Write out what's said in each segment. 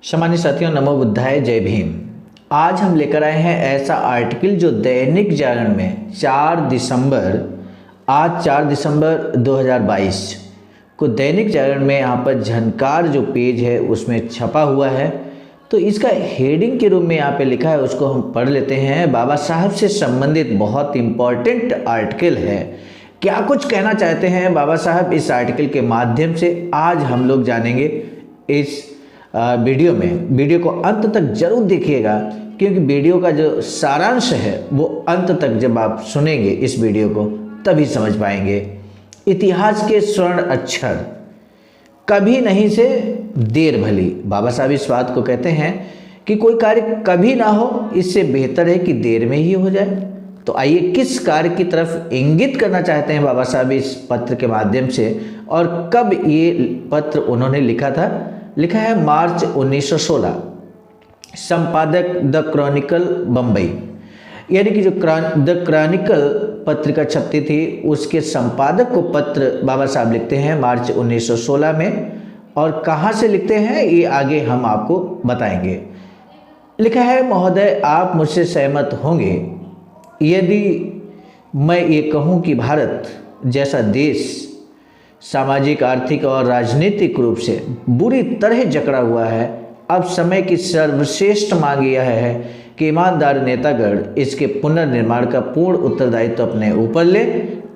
सम्मानित साथियों, नमो बुद्धाय, जय भीम। आज हम लेकर आए हैं ऐसा आर्टिकल जो दैनिक जागरण में 4 दिसंबर 2022 को दैनिक जागरण में यहाँ पर झनकार जो पेज है उसमें छपा हुआ है। तो इसका हेडिंग के रूप में यहाँ पे लिखा है, उसको हम पढ़ लेते हैं। बाबा साहब से संबंधित बहुत इम्पॉर्टेंट आर्टिकल है। क्या कुछ कहना चाहते हैं बाबा साहब इस आर्टिकल के माध्यम से, आज हम लोग जानेंगे इस वीडियो में। वीडियो को अंत तक जरूर देखिएगा, क्योंकि वीडियो का जो सारांश है वो अंत तक जब आप सुनेंगे इस वीडियो को तभी समझ पाएंगे। इतिहास के स्वर्ण अक्षर, कभी नहीं से देर भली। बाबा साहब इस बात को कहते हैं कि कोई कार्य कभी ना हो, इससे बेहतर है कि देर में ही हो जाए। तो आइए किस कार्य की तरफ इंगित करना चाहते हैं बाबा साहब इस पत्र के माध्यम से, और कब ये पत्र उन्होंने लिखा था। लिखा है मार्च 1916। संपादक द क्रॉनिकल बम्बई, यानी कि जो द क्रॉनिकल पत्रिका छपती थी उसके संपादक को पत्र बाबा साहब लिखते हैं मार्च 1916 में। और कहाँ से लिखते हैं ये आगे हम आपको बताएंगे। लिखा है, महोदय आप मुझसे सहमत होंगे यदि मैं ये कहूँ कि भारत जैसा देश सामाजिक, आर्थिक और राजनीतिक रूप से बुरी तरह जकड़ा हुआ है। अब समय की सर्वश्रेष्ठ मांग यह है कि ईमानदार नेतागण इसके पुनर्निर्माण का पूर्ण उत्तरदायित्व अपने ऊपर ले।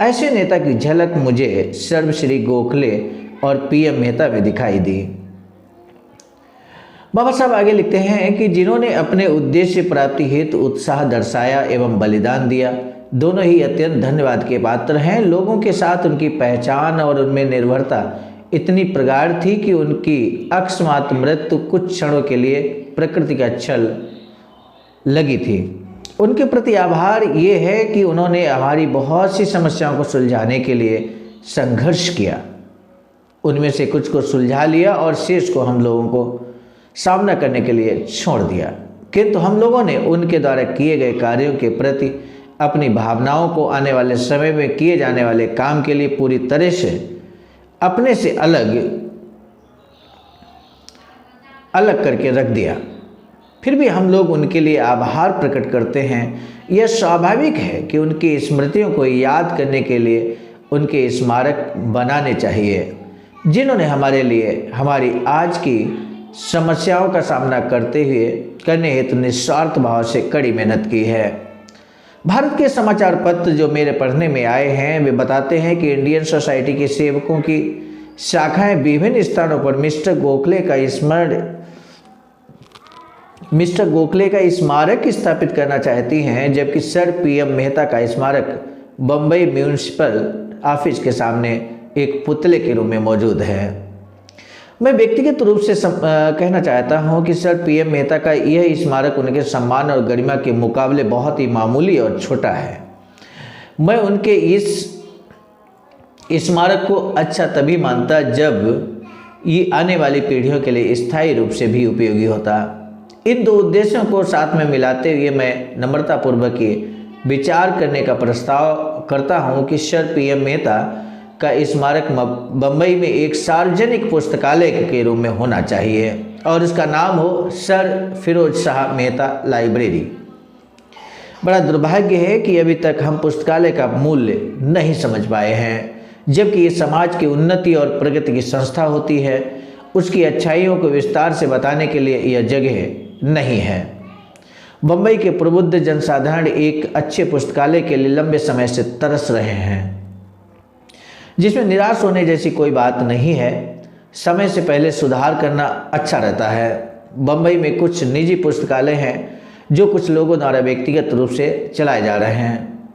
ऐसे नेता की झलक मुझे सर्वश्री गोखले और पीएम मेहता में दिखाई दी। बाबा साहब आगे लिखते हैं कि जिन्होंने अपने उद्देश्य प्राप्ति हेतु उत्साह दर्शाया एवं बलिदान दिया, दोनों ही अत्यंत धन्यवाद के पात्र हैं। लोगों के साथ उनकी पहचान और उनमें निर्भरता इतनी प्रगाढ़ थी कि उनकी अकस्मात मृत्यु कुछ क्षणों के लिए प्रकृति का छल लगी थी। उनके प्रति आभार ये है कि उन्होंने हमारी बहुत सी समस्याओं को सुलझाने के लिए संघर्ष किया। उनमें से कुछ को सुलझा लिया और शेष को हम लोगों को सामना करने के लिए छोड़ दिया। किंतु हम लोगों ने उनके द्वारा किए गए कार्यों के प्रति अपनी भावनाओं को आने वाले समय में किए जाने वाले काम के लिए पूरी तरह से अपने से अलग करके रख दिया। फिर भी हम लोग उनके लिए आभार प्रकट करते हैं। यह स्वाभाविक है कि उनकी स्मृतियों को याद करने के लिए उनके स्मारक बनाने चाहिए, जिन्होंने हमारे लिए हमारी आज की समस्याओं का सामना करने हेतु निस्वार्थ भाव से कड़ी मेहनत की है। भारत के समाचार पत्र जो मेरे पढ़ने में आए हैं वे बताते हैं कि इंडियन सोसाइटी के सेवकों की शाखाएं विभिन्न स्थानों पर मिस्टर गोखले का स्मारक स्थापित करना चाहती हैं, जबकि सर पीएम मेहता का स्मारक बम्बई म्यूनिसिपल ऑफिस के सामने एक पुतले के रूप में मौजूद है। मैं व्यक्तिगत रूप से कहना चाहता हूं कि सर पीएम मेहता का यह स्मारक उनके सम्मान और गरिमा के मुकाबले बहुत ही मामूली और छोटा है। मैं उनके इस स्मारक को अच्छा तभी मानता जब ये आने वाली पीढ़ियों के लिए स्थायी रूप से भी उपयोगी होता। इन दो उद्देश्यों को साथ में मिलाते हुए मैं नम्रतापूर्वक विचार करने का प्रस्ताव करता हूँ कि सर पीएम मेहता का स्मारक बम्बई में एक सार्वजनिक पुस्तकालय के रूप में होना चाहिए और इसका नाम हो सर फिरोज शाह मेहता लाइब्रेरी। बड़ा दुर्भाग्य है कि अभी तक हम पुस्तकालय का मूल्य नहीं समझ पाए हैं, जबकि ये समाज की उन्नति और प्रगति की संस्था होती है। उसकी अच्छाइयों को विस्तार से बताने के लिए यह जगह नहीं है। बम्बई के प्रबुद्ध जनसाधारण एक अच्छे पुस्तकालय के लिए लंबे समय से तरस रहे हैं, जिसमें निराश होने जैसी कोई बात नहीं है। समय से पहले सुधार करना अच्छा रहता है। बम्बई में कुछ निजी पुस्तकालय हैं जो कुछ लोगों द्वारा व्यक्तिगत रूप से चलाए जा रहे हैं।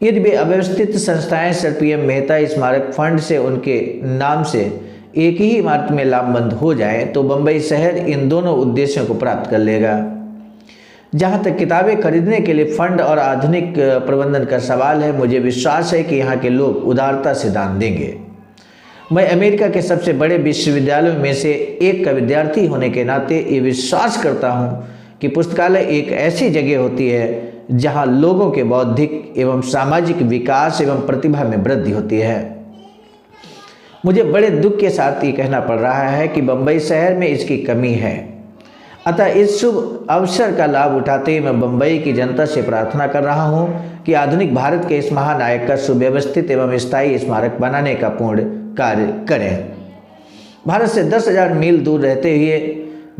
यदि वे अव्यवस्थित संस्थाएं सर पीएम मेहता स्मारक फंड से उनके नाम से एक ही इमारत में लामबंद हो जाएं, तो बम्बई शहर इन दोनों उद्देश्यों को प्राप्त कर लेगा। जहाँ तक किताबें खरीदने के लिए फंड और आधुनिक प्रबंधन का सवाल है, मुझे विश्वास है कि यहाँ के लोग उदारता से दान देंगे। मैं अमेरिका के सबसे बड़े विश्वविद्यालयों में से एक का विद्यार्थी होने के नाते ये विश्वास करता हूँ कि पुस्तकालय एक ऐसी जगह होती है जहाँ लोगों के बौद्धिक एवं सामाजिक विकास एवं प्रतिभा में वृद्धि होती है। मुझे बड़े दुख के साथ ये कहना पड़ रहा है कि बम्बई शहर में इसकी कमी है। अतः इस शुभ अवसर का लाभ उठाते हुए मैं बम्बई की जनता से प्रार्थना कर रहा हूँ कि आधुनिक भारत के इस महानायक का सुव्यवस्थित एवं स्थायी स्मारक बनाने का पूर्ण कार्य करें। भारत से 10,000 मील दूर रहते हुए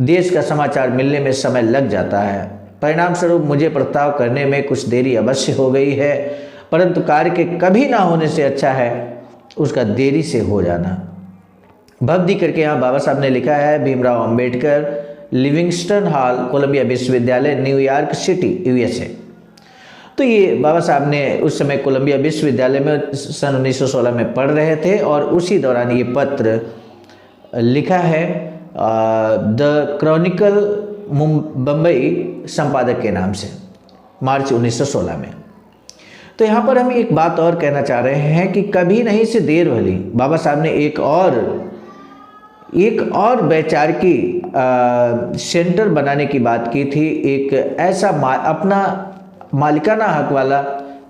देश का समाचार मिलने में समय लग जाता है। परिणाम स्वरूप मुझे प्रस्ताव करने में कुछ देरी अवश्य हो गई है, परंतु कार्य के कभी ना होने से अच्छा है उसका देरी से हो जाना। भक्ति करके यहाँ बाबा साहब ने लिखा है, Bhimrao Ambedkar, Livingston hall, Columbia विश्वविद्यालय, न्यूयॉर्क सिटी, यूएसए। तो ये बाबा साहब ने उस समय कोलंबिया विश्वविद्यालय में सन 1916 में पढ़ रहे थे और उसी दौरान ये पत्र लिखा है द क्रॉनिकल बम्बई संपादक के नाम से, मार्च 1916 में। तो यहाँ पर हम एक बात और कहना चाह रहे हैं कि कभी नहीं से देर भली। बाबा साहब ने एक और वैचारिकी सेंटर बनाने की बात की थी, एक ऐसा अपना मालिकाना हक वाला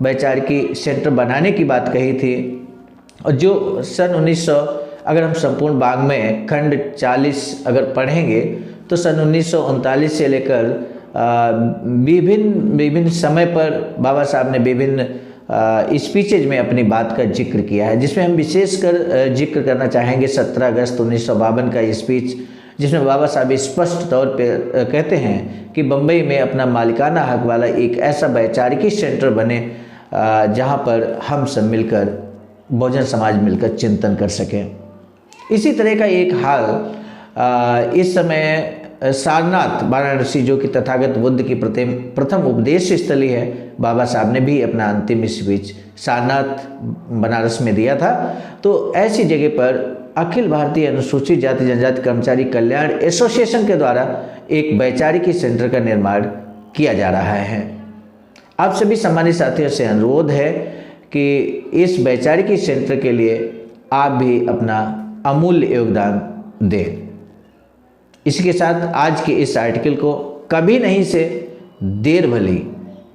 वैचारिकी सेंटर बनाने की बात कही थी, और जो सन 1900 अगर हम संपूर्ण वाङ्मय खंड 40 अगर पढ़ेंगे तो सन 1939 से लेकर विभिन्न समय पर बाबा साहब ने विभिन्न स्पीचेज में अपनी बात का जिक्र किया है, जिसमें हम विशेषकर जिक्र करना चाहेंगे 17 अगस्त 1952 का स्पीच, जिसमें बाबा साहब स्पष्ट तौर पर कहते हैं कि बम्बई में अपना मालिकाना हक वाला एक ऐसा वैचारिकी सेंटर बने जहां पर हम सब मिलकर, बहुजन समाज मिलकर चिंतन कर सकें। इसी तरह का एक हाल इस समय सारनाथ वाराणसी, जो कि तथागत बुद्ध की प्रथम उपदेश स्थली है, बाबा साहब ने भी अपना अंतिम स्पीच सारनाथ बनारस में दिया था। तो ऐसी जगह पर अखिल भारतीय अनुसूचित जाति जनजाति कर्मचारी कल्याण एसोसिएशन के द्वारा एक वैचारिकी सेंटर का निर्माण किया जा रहा है। आप सभी सम्मानित साथियों से अनुरोध है कि इस वैचारिकी सेंटर के लिए आप भी अपना अमूल्य योगदान दें। इसी के साथ आज के इस आर्टिकल को कभी नहीं से देर भली,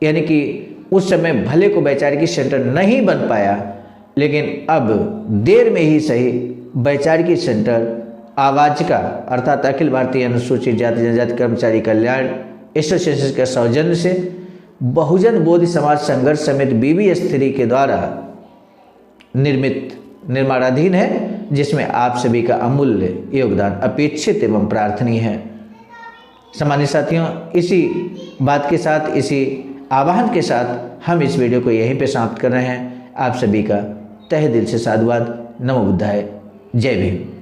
यानी कि उस समय भले को वैचारिकी सेंटर नहीं बन पाया, लेकिन अब देर में ही सही वैचारिकी सेंटर आवाज का अर्थात अखिल भारतीय अनुसूचित जाति जनजाति कर्मचारी कल्याण एसोसिएशन के सौजन्य से बहुजन बोधि समाज संघर्ष समिति बीबी स्त्री के द्वारा निर्माणाधीन है, जिसमें आप सभी का अमूल्य योगदान अपेक्षित एवं प्रार्थनीय है। सम्मानित साथियों, इसी बात के साथ, इसी आह्वान के साथ हम इस वीडियो को यहीं पे समाप्त कर रहे हैं। आप सभी का तहे दिल से साधुवाद। नमो बुद्धाय। जय भीम।